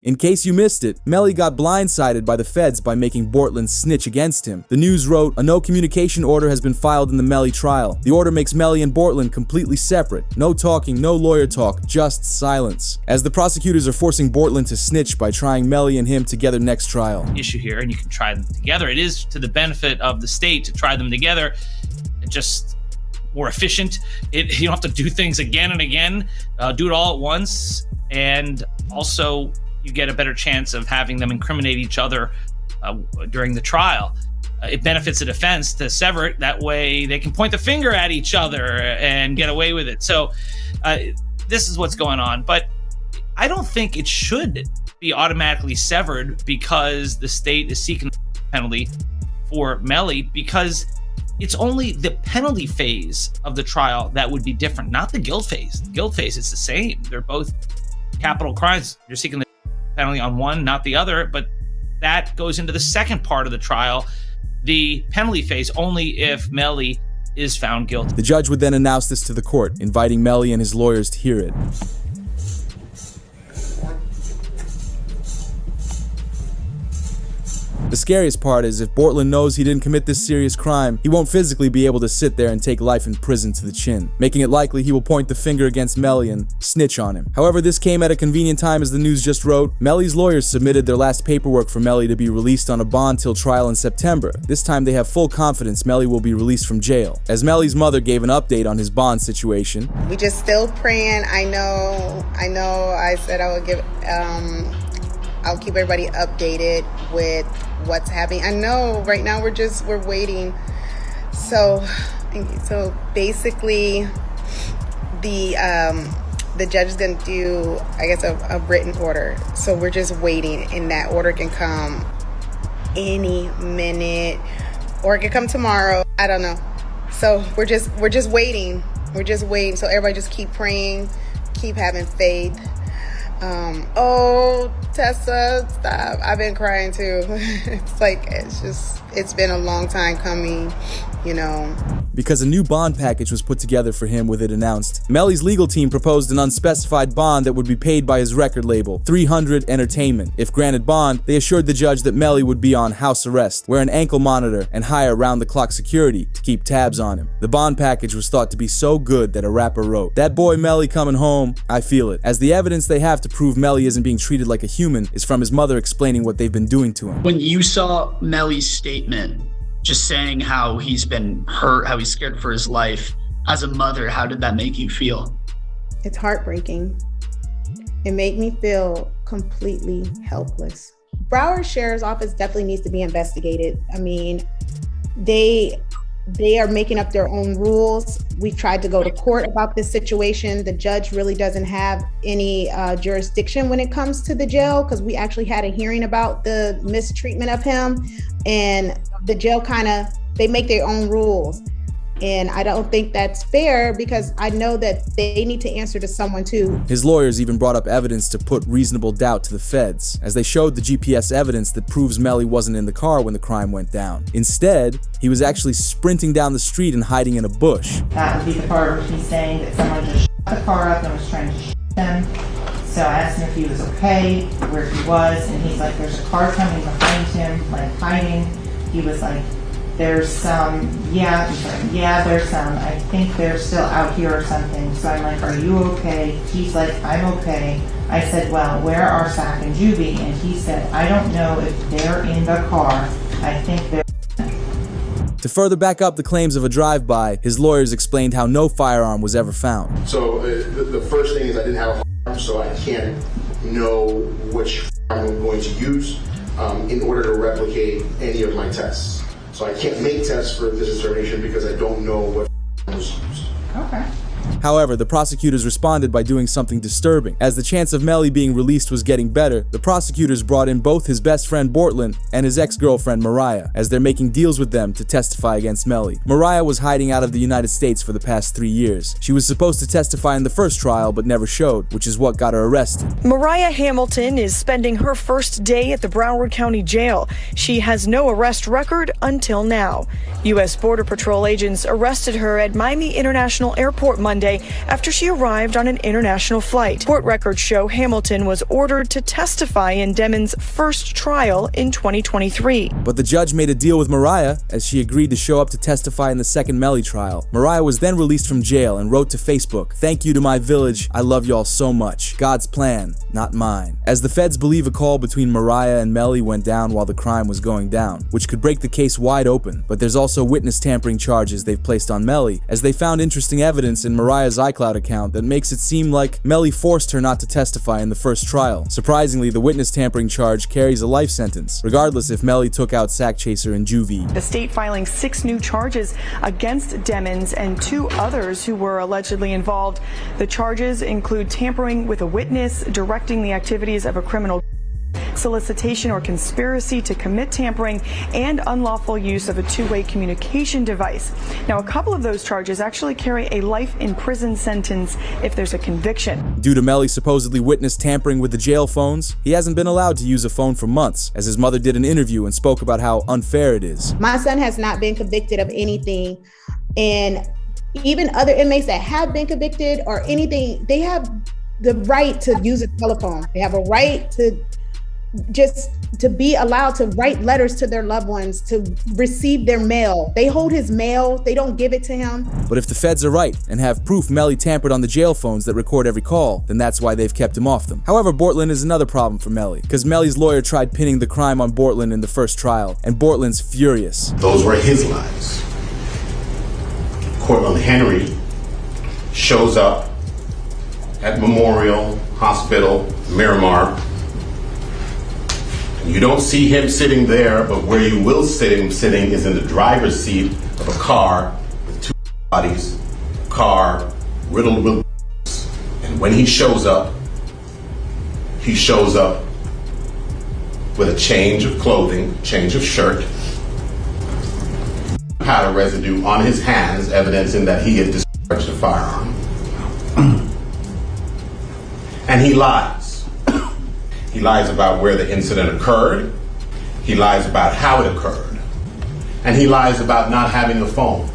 In case you missed it, Melly got blindsided by the feds by making Bortland snitch against him. The news wrote, "A no communication order has been filed in the Melly trial. The order makes Melly and Bortland completely separate. No talking, no lawyer talk, just silence." As the prosecutors are forcing Bortland to snitch by trying Melly and him together next trial. Issue here, and you can try them together. It is to the benefit of the state to try them together. Just more efficient. You don't have to do things again and again. Do it all at once, and also you get a better chance of having them incriminate each other during the trial. It benefits the defense to sever it. That way they can point the finger at each other and get away with it. So this is what's going on. But I don't think it should be automatically severed because the state is seeking a penalty for Melly, because it's only the penalty phase of the trial that would be different, not the guilt phase. The guilt phase is the same. They're both capital crimes. You're seeking the penalty on one, not the other, but that goes into the second part of the trial, the penalty phase, only if Melly is found guilty. The judge would then announce this to the court, inviting Melly and his lawyers to hear it. The scariest part is if Bortland knows he didn't commit this serious crime, he won't physically be able to sit there and take life in prison to the chin, making it likely he will point the finger against Melly and snitch on him. However, this came at a convenient time, as the news just wrote. Melly's lawyers submitted their last paperwork for Melly to be released on a bond till trial in September. This time they have full confidence Melly will be released from jail. As Melly's mother gave an update on his bond situation. We just still praying. I know I said I would give, I'll keep everybody updated with what's happening. I know right now we're waiting. So basically the judge is going to do, I guess, a written order. So we're just waiting, and that order can come any minute, or it can come tomorrow. I don't know. So we're just waiting. We're just waiting. So everybody just keep praying, keep having faith. Oh, Tessa, stop. I've been crying too. It's been a long time coming, you know. Because a new bond package was put together for him with it announced, Melly's legal team proposed an unspecified bond that would be paid by his record label, 300 Entertainment. If granted bond, they assured the judge that Melly would be on house arrest, wear an ankle monitor, and hire round-the-clock security to keep tabs on him. The bond package was thought to be so good that a rapper wrote, "That boy Melly coming home, I feel it," as the evidence they have to prove Melly isn't being treated like a human is from his mother explaining what they've been doing to him. When you saw Melly's statement, just saying how he's been hurt, how he's scared for his life, as a mother, how did that make you feel? It's heartbreaking. It made me feel completely helpless. Broward Sheriff's Office definitely needs to be investigated. I mean, they are making up their own rules. We tried to go to court about this situation. The judge really doesn't have any jurisdiction when it comes to the jail, because we actually had a hearing about the mistreatment of him, and the jail they make their own rules. And I don't think that's fair, because I know that they need to answer to someone too. His lawyers even brought up evidence to put reasonable doubt to the feds, as they showed the GPS evidence that proves Melly wasn't in the car when the crime went down. Instead, he was actually sprinting down the street and hiding in a bush. That would be the part where he's saying that someone just shot the car up and was trying to shoot him. So I asked him if he was okay, where he was, and he's like, "There's a car coming behind him, like hiding." He was like, "There's some," yeah, he's like, "Yeah, there's some. I think they're still out here or something." So I'm like, "Are you okay?" He's like, "I'm okay." I said, "Well, where are Sak and Juvy?" And he said, "I don't know if they're in the car. I think they're..." To further back up the claims of a drive-by, his lawyers explained how no firearm was ever found. So the first thing is I didn't have a firearm, so I can't know which firearm I'm going to use in order to replicate any of my tests. So I can't make tests for this determination because I don't know what was used. Okay. However, the prosecutors responded by doing something disturbing. As the chance of Melly being released was getting better, the prosecutors brought in both his best friend Bortland and his ex-girlfriend Mariah, as they're making deals with them to testify against Melly. Mariah was hiding out of the United States for the past 3 years. She was supposed to testify in the first trial but never showed, which is what got her arrested. Mariah Hamilton is spending her first day at the Broward County Jail. She has no arrest record until now. U.S. Border Patrol agents arrested her at Miami International Airport Monday Monday after she arrived on an international flight. Court records show Hamilton was ordered to testify in Demon's first trial in 2023. But the judge made a deal with Mariah as she agreed to show up to testify in the second Melly trial. Mariah was then released from jail and wrote to Facebook, "Thank you to my village. I love y'all so much. God's plan, not mine." As the feds believe a call between Mariah and Melly went down while the crime was going down, which could break the case wide open. But there's also witness tampering charges they've placed on Melly, as they found interesting evidence in Mariah's iCloud account that makes it seem like Melly forced her not to testify in the first trial. Surprisingly, the witness tampering charge carries a life sentence, regardless if Melly took out Sakchaser and Juvy. The state filing 6 new charges against Demons and 2 others who were allegedly involved. The charges include tampering with a witness, directing the activities of a criminal, solicitation or conspiracy to commit tampering, and unlawful use of a two-way communication device. Now, a couple of those charges actually carry a life in prison sentence if there's a conviction. Due to Melly supposedly witnessed tampering with the jail phones, he hasn't been allowed to use a phone for months, as his mother did an interview and spoke about how unfair it is. My son has not been convicted of anything, and even other inmates that have been convicted or anything, they have the right to use a telephone. They have a right to just to be allowed to write letters to their loved ones, to receive their mail. They hold his mail, they don't give it to him. But if the feds are right and have proof Melly tampered on the jail phones that record every call, then that's why they've kept him off them. However, Bortland is another problem for Melly, because Melly's lawyer tried pinning the crime on Bortland in the first trial, and Bortland's furious. Those were his lies. Cortland Henry shows up at Memorial Hospital, Miramar. You don't see him sitting there, but where you will see him sitting is in the driver's seat of a car with 2 bodies, a car riddled with bullets. And when he shows up with a change of clothing, change of shirt, powder residue on his hands, evidencing that he had discharged a firearm. And he lies. He lies about where the incident occurred. He lies about how it occurred. And he lies about not having a phone.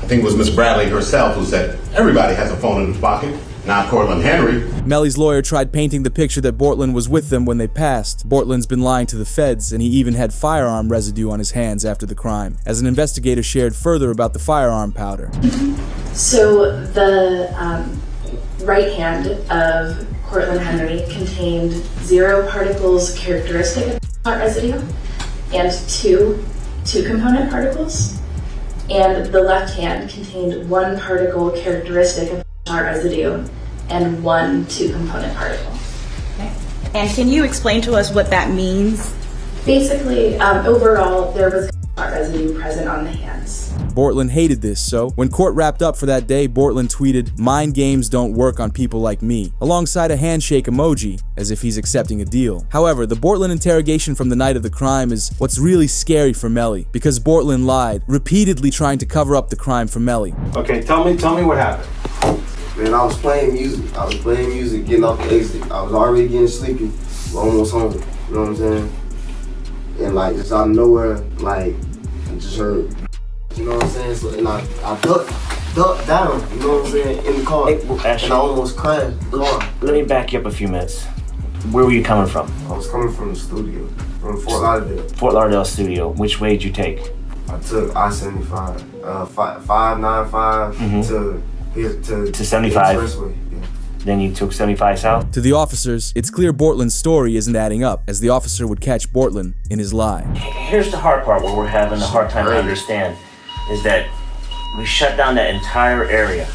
I think it was Miss Bradley herself who said, everybody has a phone in his pocket, not Cortland Henry. Melly's lawyer tried painting the picture that Bortland was with them when they passed. Bortland's been lying to the feds, and he even had firearm residue on his hands after the crime, as an investigator shared further about the firearm powder. So the right hand of Cortland Henry contained 0 particles characteristic of heart residue and 2 two-component particles, and the left hand contained 1 particle characteristic of heart residue and 1 two-component particle. Okay. And can you explain to us what that means? Basically, overall, there was heart residue present on the hands. Bortland hated this, so when court wrapped up for that day, Bortland tweeted, "Mind games don't work on people like me," alongside a handshake emoji, as if he's accepting a deal. However, the Bortland interrogation from the night of the crime is what's really scary for Melly, because Bortland lied, repeatedly trying to cover up the crime for Melly. Okay, tell me what happened. Man, I was playing music, getting off the exit. I was already getting sleepy, almost home, you know what I'm saying? And like, just out of nowhere, like, I just heard, you know what I'm saying? So, and I ducked down, you know what I'm saying, in the car. Actually, and I almost crashed the car. Let me back you up a few minutes. Where were you coming from? I was coming from the studio, from Fort Lauderdale. Fort Lauderdale studio. Which way did you take? I took I-75, 595 to 75. Expressway. Yeah. Then you took 75 south? To the officers, it's clear Bortland's story isn't adding up, as the officer would catch Bortland in his lie. Here's the hard part where we're having a hard time to understand, is that we shut down that entire area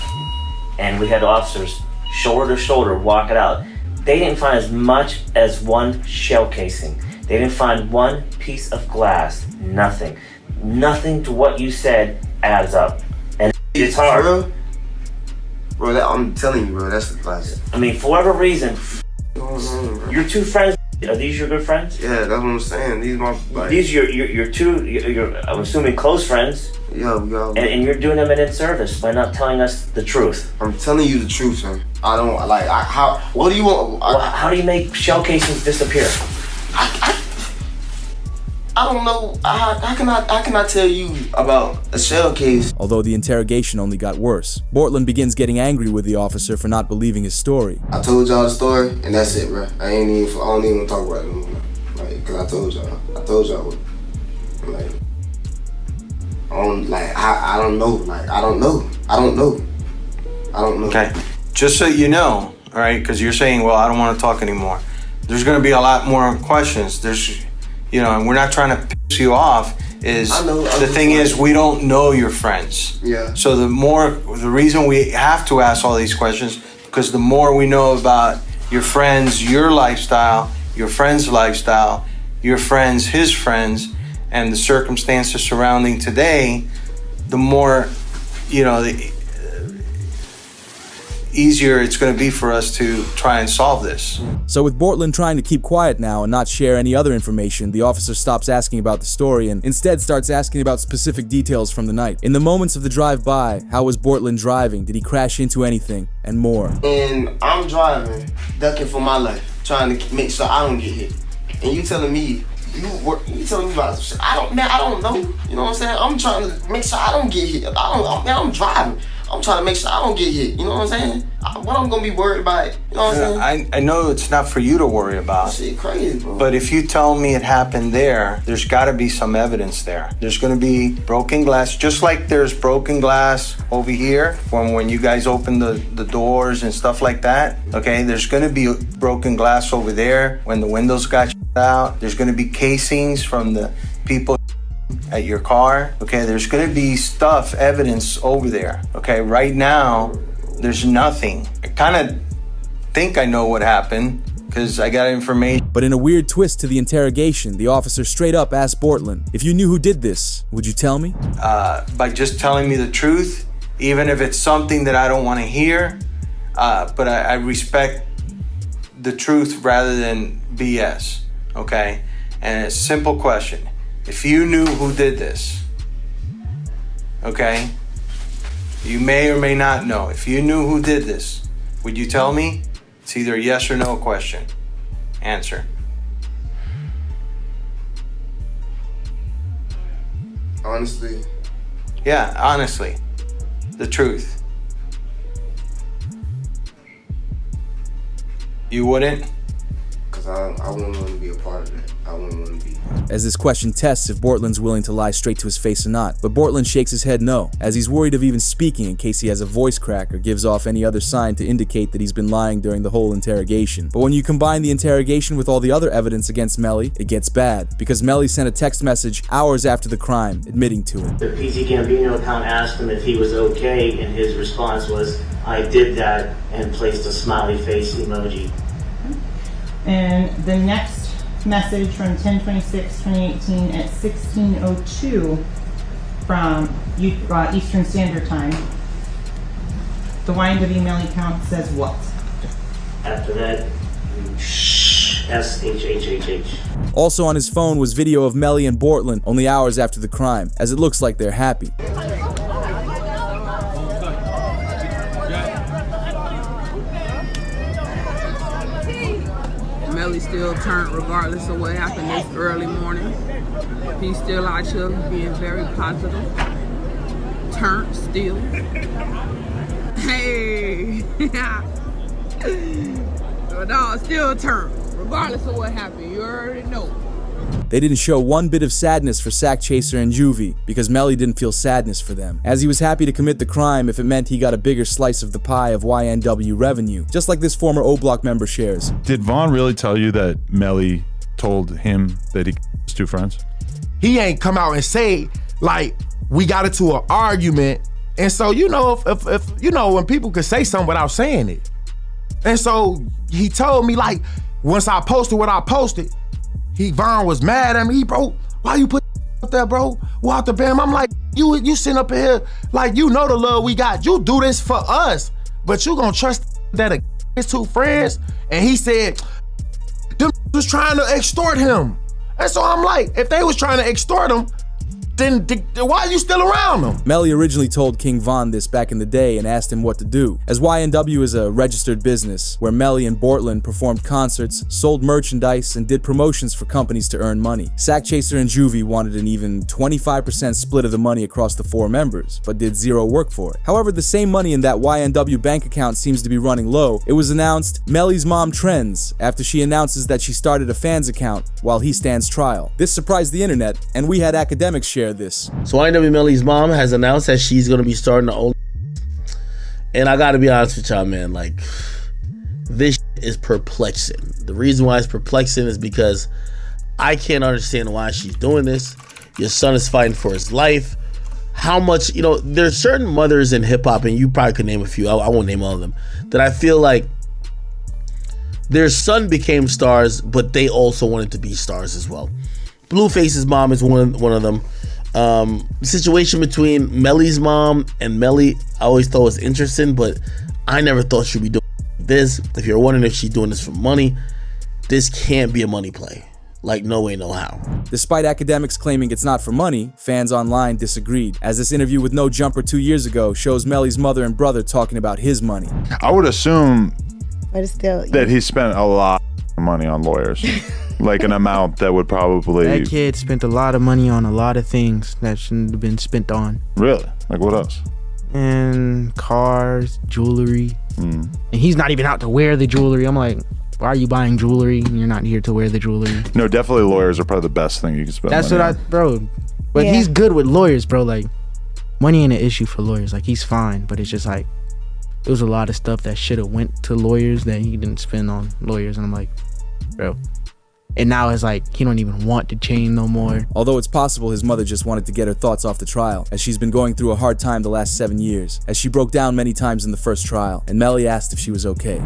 and we had officers shoulder to shoulder walk it out. They didn't find as much as 1 shell casing. They didn't find 1 piece of glass, nothing. Nothing to what you said adds up. And it's hard. Bro, I'm telling you, bro, that's the class. I mean, for whatever reason, your 2 friends, are these your good friends? Yeah, that's what I'm saying. These my like, these your 2, I'm assuming close friends. Yeah, we got. And you're doing them an inservice by not telling us the truth. I'm telling you the truth, sir. I don't like. How? What do you want? How do you make shell casings disappear? I don't know. How can I tell you about a shell case? Although the interrogation only got worse, Bortland begins getting angry with the officer for not believing his story. I told y'all the story, and that's it, bro. I don't even talk about it anymore. Like, cause I told y'all. Like, I don't know. Like, I don't know. Okay, just so you know, all right, because you're saying, well, I don't want to talk anymore. There's going to be a lot more questions. There's, and we're not trying to piss you off. The thing is, we don't know your friends. Yeah. So the reason we have to ask all these questions, because the more we know about your friends, your lifestyle, your friend's lifestyle, your friends, his friends, and the circumstances surrounding today, the more, the easier it's going to be for us to try and solve this. So with Bortland trying to keep quiet now and not share any other information, the officer stops asking about the story and instead starts asking about specific details from the night. In the moments of the drive-by, how was Bortland driving? Did he crash into anything? And more. And I'm driving, ducking for my life, trying to make sure I don't get hit. And you telling me, you telling me about shit. I don't know. You know what I'm saying? I'm trying to make sure I don't get hit. I'm driving. I'm trying to make sure I don't get hit. You know what I'm saying? What I'm gonna be worried about? You know what I'm saying? I know it's not for you to worry about. Shit crazy, bro. But if you tell me it happened there's got to be some evidence there. There's going to be broken glass, just like there's broken glass over here when you guys open the doors and stuff like that. Okay, there's going to be broken glass over there when the windows got out. There's going to be casings from the people at your car. Okay, there's going to be evidence over there. Okay, right now there's nothing. I kind of think I know what happened because I got information. But in a weird twist to the interrogation, the officer straight up asked Bortland, if you knew who did this, would you tell me? By just telling me the truth, even if it's something that I don't want to hear, but I respect the truth rather than BS. Okay, and it's a simple question. If you knew who did this, okay, you may or may not know. If you knew who did this, would you tell me? It's either a yes or no question. Answer. Honestly. Yeah, honestly. The truth. You wouldn't? Because I wouldn't want to be a part of that. I wouldn't want to be. As this question tests if Bortland's willing to lie straight to his face or not. But Bortland shakes his head no, as he's worried of even speaking in case he has a voice crack or gives off any other sign to indicate that he's been lying during the whole interrogation. But when you combine the interrogation with all the other evidence against Melly, it gets bad, because Melly sent a text message hours after the crime, admitting to it. The PC Gambino account asked him if he was okay, and his response was, I did that, and placed a smiley face emoji. And the next message from 10/26/2018 at 16:02 from Eastern Standard Time. The YNW Melly account says what? After that, SHHHH. Also on his phone was video of Melly and Bortland only hours after the crime, as it looks like they're happy. Melly still turned regardless of what happened this early morning. He's still out here being very positive. Turned still. Hey! No, still turned. Regardless of what happened, you already know. They didn't show one bit of sadness for Sakchaser and Juvy, because Melly didn't feel sadness for them, as he was happy to commit the crime if it meant he got a bigger slice of the pie of YNW revenue, just like this former O-Block member shares. Did Vaughn really tell you that Melly told him that he was two friends? He ain't come out and say, like, we got into an argument, and so, if when people could say something without saying it. And so he told me, like, once I posted what I posted, Vaughn was mad at me. Bro, why you put up there, bro? Walk the bam. I'm like, you sitting up here, like, the love we got. You do this for us, but you gonna trust that his two friends? And he said, them was trying to extort him. And so I'm like, if they was trying to extort him, then why are you still around him? Melly originally told King Von this back in the day and asked him what to do. As YNW is a registered business where Melly and Bortland performed concerts, sold merchandise, and did promotions for companies to earn money. Sakchaser and Juvy wanted an even 25% split of the money across the 4 members, but did zero work for it. However, the same money in that YNW bank account seems to be running low. It was announced Melly's mom trends after she announces that she started a fans account while he stands trial. This surprised the internet, and we had academics share this. So YNW Melly's mom has announced that she's gonna be starting her own. And I gotta be honest with y'all, man, like, this is perplexing. The reason why it's perplexing is because I can't understand why she's doing this. Your son is fighting for his life. How much, you know, there's certain mothers in hip hop, and you probably could name a few, I won't name all of them, that I feel like their son became stars, but they also wanted to be stars as well. Blueface's mom is one of them. The situation between Melly's mom and Melly, I always thought was interesting, but I never thought she'd be doing this. If you're wondering if she's doing this for money, this can't be a money play. Like, no way, no how. Despite academics claiming it's not for money, fans online disagreed, as this interview with No Jumper 2 years ago shows Melly's mother and brother talking about his money. I would assume But it's still, that he spent a lot of money on lawyers. Like an amount that would probably... That kid spent a lot of money on a lot of things that shouldn't have been spent on. Really? Like what else? And cars, jewelry. And he's not even out to wear the jewelry. I'm like, why are you buying jewelry and you're not here to wear the jewelry? No, definitely lawyers are probably the best thing you can spend That's money what on. bro. But Yeah. he's good with lawyers, bro. Like, money ain't an issue for lawyers. Like, he's fine, but it's just like, there was a lot of stuff that should have went to lawyers that he didn't spend on lawyers. And I'm like, bro. And now it's like, he don't even want to chain no more. Although it's possible his mother just wanted to get her thoughts off the trial, as she's been going through a hard time the last 7 years, as she broke down many times in the first trial, and Melly asked if she was okay.